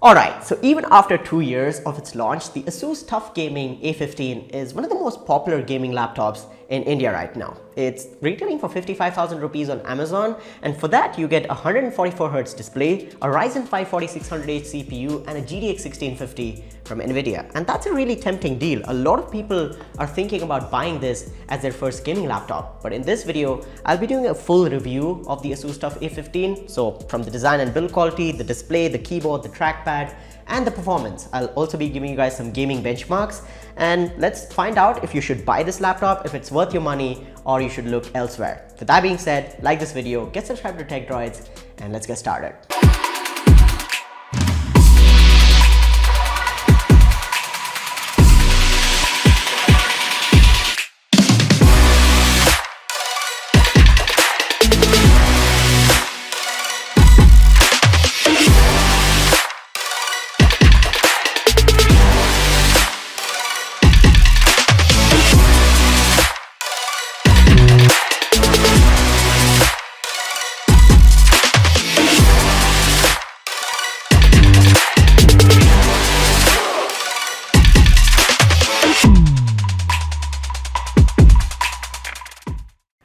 Alright, so even after 2 years of its launch, the ASUS TUF Gaming A15 is one of the most popular gaming laptops in India right now. It's retailing for 55,000 rupees on Amazon, and for that you get a 144Hz display, a Ryzen 5 4600H CPU and a GTX 1650 from NVIDIA. And that's a really tempting deal. A lot of people are thinking about buying this as their first gaming laptop. But in this video, I'll be doing a full review of the ASUS TUF A15. So from the design and build quality, the display, the keyboard, the trackpad, and the performance. I'll also be giving you guys some gaming benchmarks, and let's find out if you should buy this laptop, if it's worth your money, or you should look elsewhere. With that being said, like this video, get subscribed to Tech Droids, and let's get started.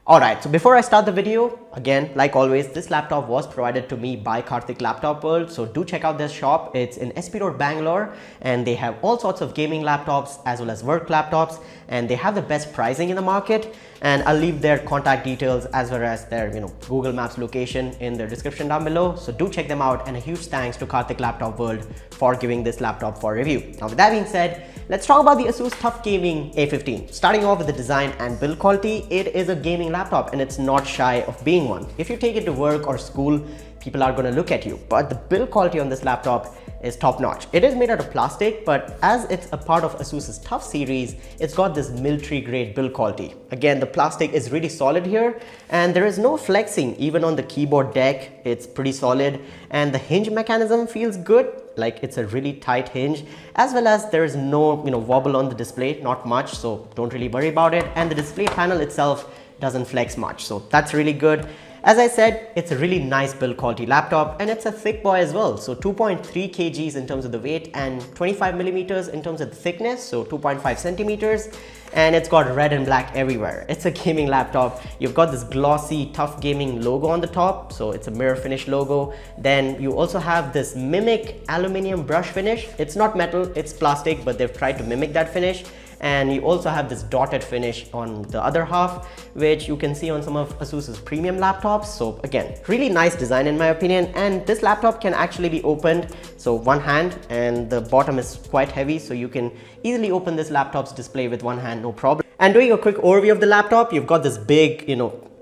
Alright, so before I start the video, again, like always, this laptop was provided to me by Karthik Laptop World, so do check out their shop. It's in SP Road, Bangalore, and they have all sorts of gaming laptops as well as work laptops, and they have the best pricing in the market. And I'll leave their contact details as well as their Google Maps location in the description down below, so do check them out, and a huge thanks to Karthik Laptop World for giving this laptop for review. Now with that being said, let's talk about the ASUS TUF Gaming A15. Starting off with the design and build quality, it is a gaming laptop and it's not shy of being one. If you take it to work or school, people are going to look at you, but the build quality on this laptop is top notch. It is made out of plastic, but as it's a part of ASUS's TUF series, it's got this military grade build quality. Again, the plastic is really solid here, and there is no flexing even on the keyboard deck. It's pretty solid, and the hinge mechanism feels good. Like, it's a really tight hinge, as well as there is no wobble on the display, not much, so don't really worry about it. And the display panel itself doesn't flex much, so that's really good. As I said, it's a really nice build quality laptop, and it's a thick boy as well. So 2.3 kgs in terms of the weight and 25 millimeters in terms of the thickness, so 2.5 centimeters. And it's got red and black everywhere. It's a gaming laptop. You've got this glossy TUF Gaming logo on the top, so it's a mirror finish logo. Then you also have this mimic aluminum brush finish. It's not metal, it's plastic, but they've tried to mimic that finish. And you also have this dotted finish on the other half, which you can see on some of ASUS's premium laptops. So again, really nice design in my opinion. And this laptop can actually be opened, so one hand, and the bottom is quite heavy, so you can easily open this laptop's display with one hand, no problem. And doing a quick overview of the laptop, you've got this big,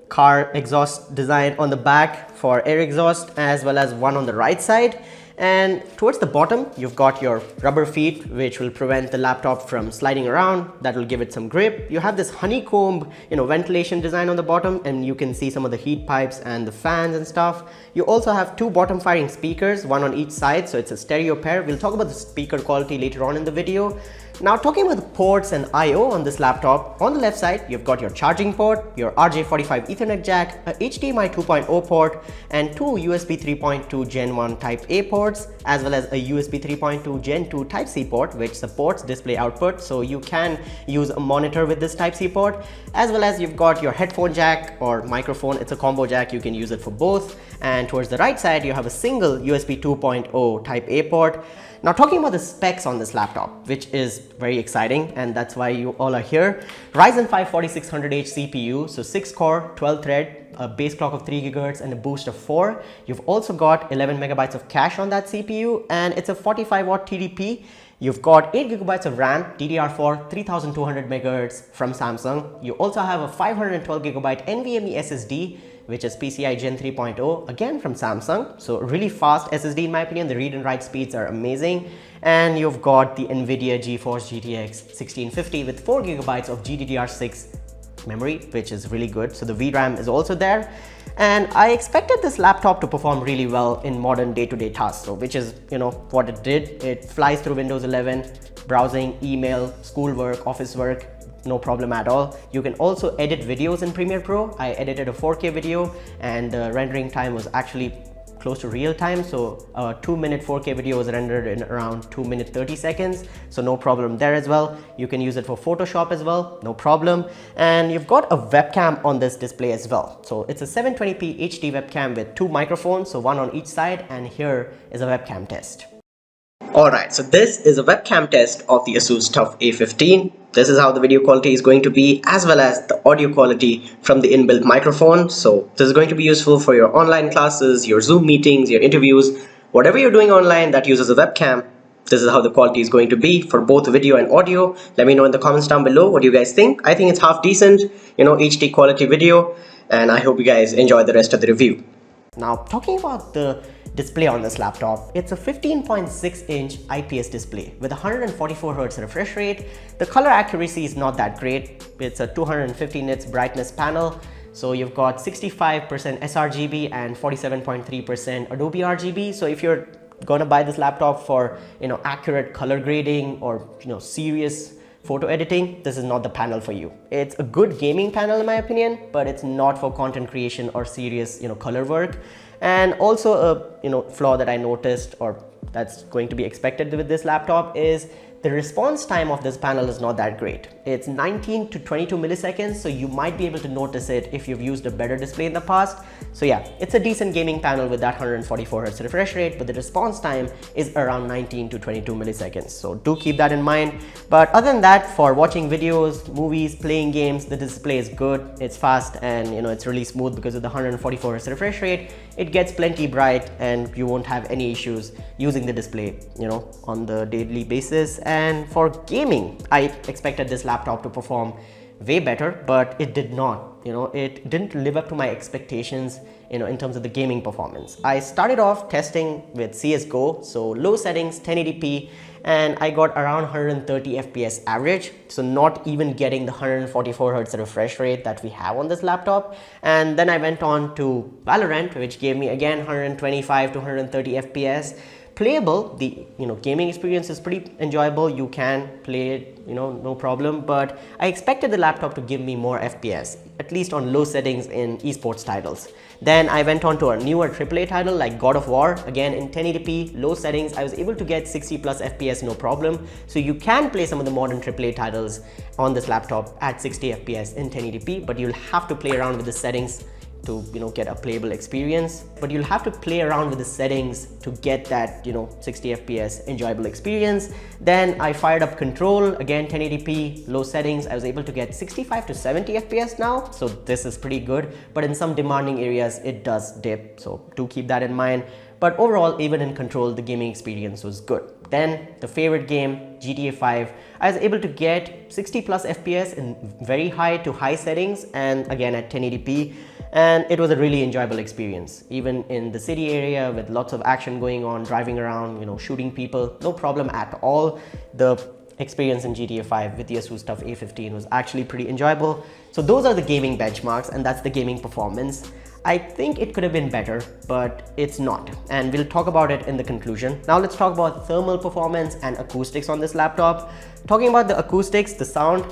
car exhaust design on the back for air exhaust, as well as one on the right side. And towards the bottom, you've got your rubber feet, which will prevent the laptop from sliding around. That will give it some grip. You have this honeycomb, ventilation design on the bottom, and you can see some of the heat pipes and the fans and stuff. You also have two bottom firing speakers, one on each side, so it's a stereo pair. We'll talk about the speaker quality later on in the video. Now, talking about the ports and I/O on this laptop, on the left side, you've got your charging port, your RJ45 Ethernet jack, a HDMI 2.0 port, and two USB 3.2 Gen 1 Type A ports, as well as a USB 3.2 Gen 2 Type C port, which supports display output, so you can use a monitor with this Type C port, as well as you've got your headphone jack or microphone. It's a combo jack, you can use it for both. And towards the right side, you have a single USB 2.0 Type A port. Now, talking about the specs on this laptop, which is very exciting, and that's why you all are here. Ryzen 5 4600H CPU, so 6 core, 12 thread, a base clock of 3 GHz and a boost of 4. You've also got 11 megabytes of cache on that CPU, and it's a 45 watt TDP. You've got 8 gigabytes of RAM, DDR4, 3200 MHz from Samsung. You also have a 512 gigabyte NVMe SSD, which is PCI Gen 3.0, again from Samsung. So really fast SSD in my opinion. The read and write speeds are amazing. And you've got the NVIDIA GeForce GTX 1650 with 4 gigabytes of GDDR6 memory, which is really good. So the VRAM is also there. And I expected this laptop to perform really well in modern day-to-day tasks, so which is what it did. It flies through Windows 11, browsing, email, schoolwork, office work, no problem at all. You can also edit videos in Premiere Pro. I edited a 4K video and the rendering time was actually close to real time. So a 2-minute 4K video is rendered in around 2 minutes 30 seconds. So no problem there as well. You can use it for Photoshop as well, no problem. And you've got a webcam on this display as well. So it's a 720p HD webcam with 2 microphones, so one on each side, and here is a webcam test. Alright, so this is a webcam test of the ASUS TUF A15. This is how the video quality is going to be, as well as the audio quality from the inbuilt microphone. So this is going to be useful for your online classes, your Zoom meetings, your interviews, whatever you're doing online that uses a webcam. This is how the quality is going to be for both video and audio. Let me know in the comments down below what you guys think. I think it's half decent, HD quality video, and I hope you guys enjoy the rest of the review. Now, talking about the display on this laptop, it's a 15.6-inch IPS display with 144Hz refresh rate. The color accuracy is not that great. It's a 250 nits brightness panel. So you've got 65% sRGB and 47.3% Adobe RGB. So if you're gonna buy this laptop for accurate color grading or serious photo editing, this is not the panel for you. It's a good gaming panel in my opinion, but it's not for content creation or serious color work. And also a flaw that I noticed, or that's going to be expected with this laptop, is the response time of this panel is not that great. It's 19 to 22 milliseconds, so you might be able to notice it if you've used a better display in the past. So yeah, it's a decent gaming panel with that 144Hz refresh rate, but the response time is around 19 to 22 milliseconds. So do keep that in mind. But other than that, for watching videos, movies, playing games, the display is good. It's fast and it's really smooth because of the 144Hz refresh rate. It gets plenty bright and you won't have any issues using the display, on the daily basis. And for gaming, I expected this laptop to perform way better, but it did not. It didn't live up to my expectations, in terms of the gaming performance. I started off testing with CSGO, so low settings, 1080p, and I got around 130 FPS average, so not even getting the 144Hz refresh rate that we have on this laptop. And then I went on to Valorant, which gave me again 125 to 130 FPS. Playable, the gaming experience is pretty enjoyable. You can play it, no problem, but I expected the laptop to give me more FPS, at least on low settings in esports titles. Then I went on to a newer AAA title like God of War, again in 1080p, low settings. I was able to get 60 plus FPS, no problem. So you can play some of the modern AAA titles on this laptop at 60 FPS in 1080p, but you'll have to play around with the settings to get a playable experience. But you'll have to play around with the settings to get that 60 FPS enjoyable experience. Then I fired up Control, again 1080p, low settings. I was able to get 65 to 70 FPS now, so this is pretty good, but in some demanding areas it does dip, so do keep that in mind. But overall, even in Control, the gaming experience was good. Then the favorite game, GTA 5, I was able to get 60 plus FPS in very high to high settings, and again at 1080p. And it was a really enjoyable experience, even in the city area with lots of action going on, driving around, shooting people, no problem at all. The experience in GTA 5 with the ASUS TUF A15 was actually pretty enjoyable. So those are the gaming benchmarks, and that's the gaming performance. I think it could have been better, but it's not, and we'll talk about it in the conclusion. Now let's talk about thermal performance and acoustics on this laptop. Talking about the acoustics, the sound,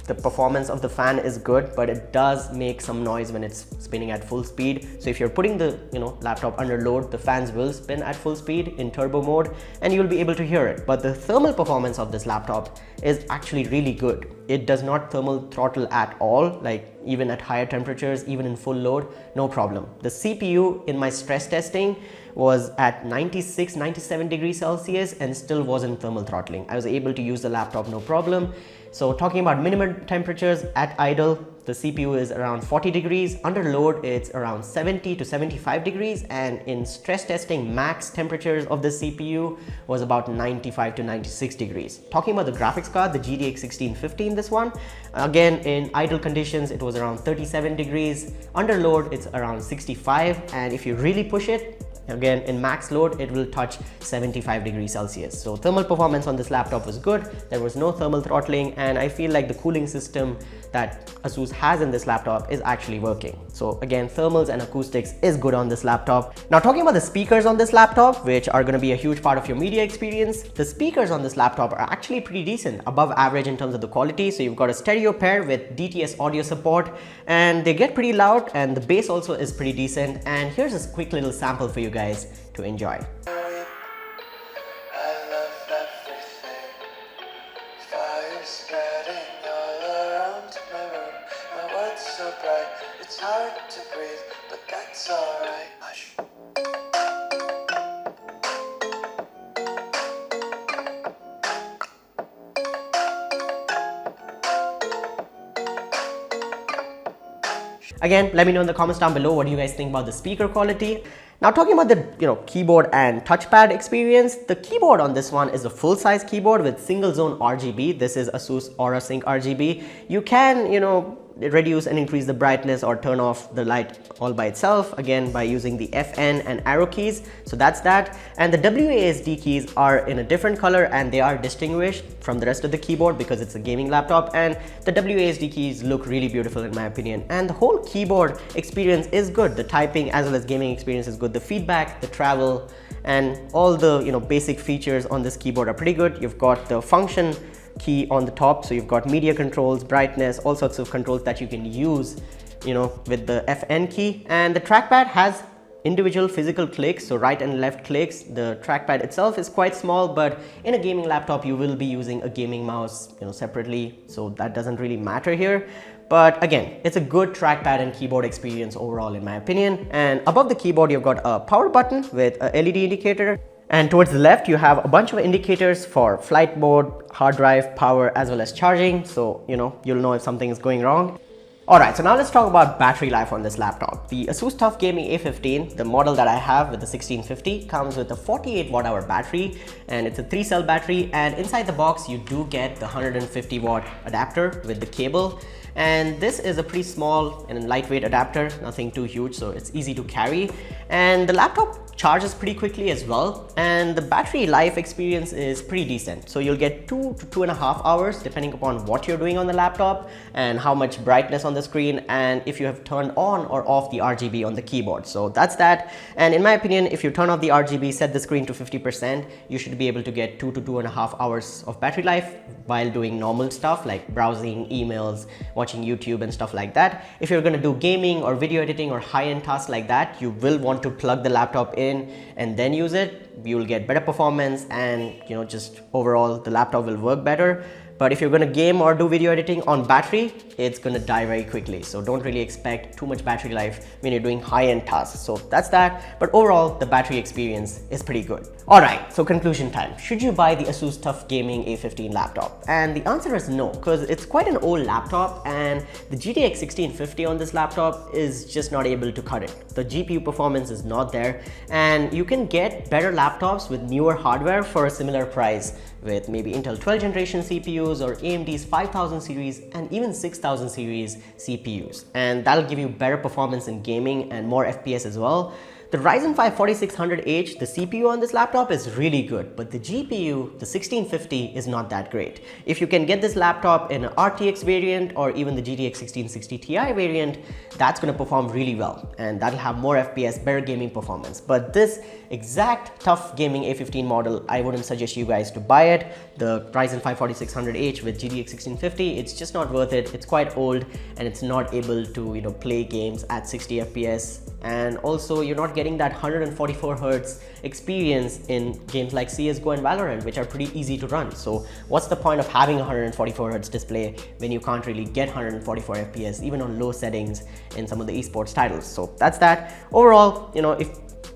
the performance of the fan is good, but it does make some noise when it's spinning at full speed. So if you're putting the laptop under load, the fans will spin at full speed in turbo mode and you'll be able to hear it. But the thermal performance of this laptop is actually really good. It does not thermal throttle at all, like even at higher temperatures, even in full load, no problem. The CPU in my stress testing was at 96-97 degrees Celsius and still wasn't thermal throttling. I was able to use the laptop no problem. So talking about minimum temperatures at idle, the CPU is around 40 degrees, under load it's around 70 to 75 degrees, and in stress testing max temperatures of the CPU was about 95 to 96 degrees. Talking about the graphics card, the GTX 1650, this one, again in idle conditions it was around 37 degrees, under load it's around 65, and if you really push it, again in max load it will touch 75 degrees Celsius. So thermal performance on this laptop was good. There was no thermal throttling, and I feel like the cooling system that ASUS has in this laptop is actually working. So again, thermals and acoustics is good on this laptop. Now talking about the speakers on this laptop, which are going to be a huge part of your media experience, the speakers on this laptop are actually pretty decent, above average in terms of the quality. So you've got a stereo pair with DTS audio support, and they get pretty loud, and the bass also is pretty decent. And here's a quick little sample for you guys to enjoy. It's hard to breathe, but that's alright. Hush. Again, let me know in the comments down below what do you guys think about the speaker quality. Now talking about the keyboard and touchpad experience, the keyboard on this one is a full-size keyboard with single zone RGB. This is ASUS Aura Sync RGB. You can reduce and increase the brightness or turn off the light all by itself, again by using the FN and arrow keys. So that's that. And the WASD keys are in a different color, and they are distinguished from the rest of the keyboard because it's a gaming laptop, and the WASD keys look really beautiful in my opinion. And the whole keyboard experience is good. The typing as well as gaming experience is good. The feedback, the travel, and all the basic features on this keyboard are pretty good. You've got the function key on the top, so you've got media controls, brightness, all sorts of controls that you can use with the FN key. And the trackpad has individual physical clicks, so right and left clicks. The trackpad itself is quite small, but in a gaming laptop you will be using a gaming mouse separately, so that doesn't really matter here. But again, it's a good trackpad and keyboard experience overall in my opinion. And above the keyboard you've got a power button with a LED indicator. And towards the left, you have a bunch of indicators for flight mode, hard drive, power, as well as charging. So, you'll know if something is going wrong. Alright, so now let's talk about battery life on this laptop. The ASUS TUF Gaming A15, the model that I have with the 1650, comes with a 48 watt hour battery, and it's a 3-cell battery. And inside the box, you do get the 150 watt adapter with the cable. And this is a pretty small and lightweight adapter, nothing too huge, so it's easy to carry. And the laptop charges pretty quickly as well, and the battery life experience is pretty decent. So you'll get 2 to 2.5 hours depending upon what you're doing on the laptop and how much brightness on the screen, and if you have turned on or off the RGB on the keyboard. So that's that. And in my opinion, if you turn off the RGB, set the screen to 50%, you should be able to get 2 to 2.5 hours of battery life while doing normal stuff like browsing, emails, watching YouTube and stuff like that. If you're going to do gaming or video editing or high-end tasks like that, you will want to plug the laptop in and then use it. You will get better performance, and just overall the laptop will work better. But if you're going to game or do video editing on battery, it's going to die very quickly. So don't really expect too much battery life when you're doing high-end tasks. So that's that. But overall, the battery experience is pretty good. Alright, so conclusion time. Should you buy the ASUS TUF Gaming A15 laptop? And the answer is no, because it's quite an old laptop, and the GTX 1650 on this laptop is just not able to cut it. The GPU performance is not there, and you can get better laptops with newer hardware for a similar price with maybe Intel 12th generation CPUs or AMD's 5000 series and even 6000 series CPUs, and that'll give you better performance in gaming and more FPS as well. The Ryzen 5 4600H, the CPU on this laptop is really good, but the GPU, the 1650, is not that great. If you can get this laptop in an RTX variant or even the GTX 1660 Ti variant, that's going to perform really well, and that'll have more FPS, better gaming performance. But this exact TUF Gaming A15 model, I wouldn't suggest you guys to buy it. The Ryzen 5 4600H with GTX 1650, it's just not worth it. It's quite old, and it's not able to play games at 60 FPS, and also you're not getting that 144Hz experience in games like CSGO and Valorant, which are pretty easy to run. So what's the point of having a 144Hz display when you can't really get 144 FPS even on low settings in some of the esports titles? So that's that. Overall,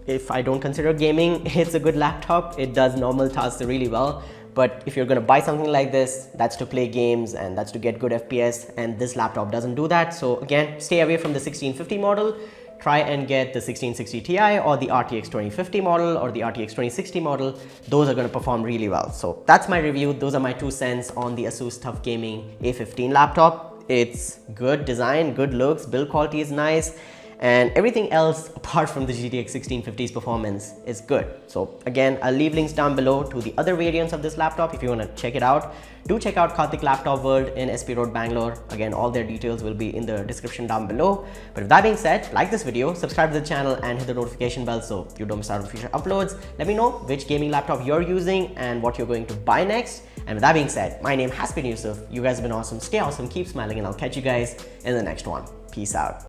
if I don't consider gaming, it's a good laptop. It does normal tasks really well. But if you're going to buy something like this, that's to play games and that's to get good FPS, and this laptop doesn't do that. So again, stay away from the 1650 model. Try and get the 1660 Ti or the RTX 2050 model or the RTX 2060 model. Those are going to perform really well. So that's my review. Those are my 2 cents on the ASUS TUF Gaming A15 laptop. It's good design, good looks, build quality is nice, and everything else apart from the GTX 1650's performance is good. So again, I'll leave links down below to the other variants of this laptop if you want to check it out. Do check out Karthik Laptop World in SP Road, Bangalore. Again, all their details will be in the description down below. But with that being said, like this video, subscribe to the channel and hit the notification bell so you don't miss out on future uploads. Let me know which gaming laptop you're using and what you're going to buy next. And with that being said, my name has been Yusuf. You guys have been awesome. Stay awesome, keep smiling, and I'll catch you guys in the next one. Peace out.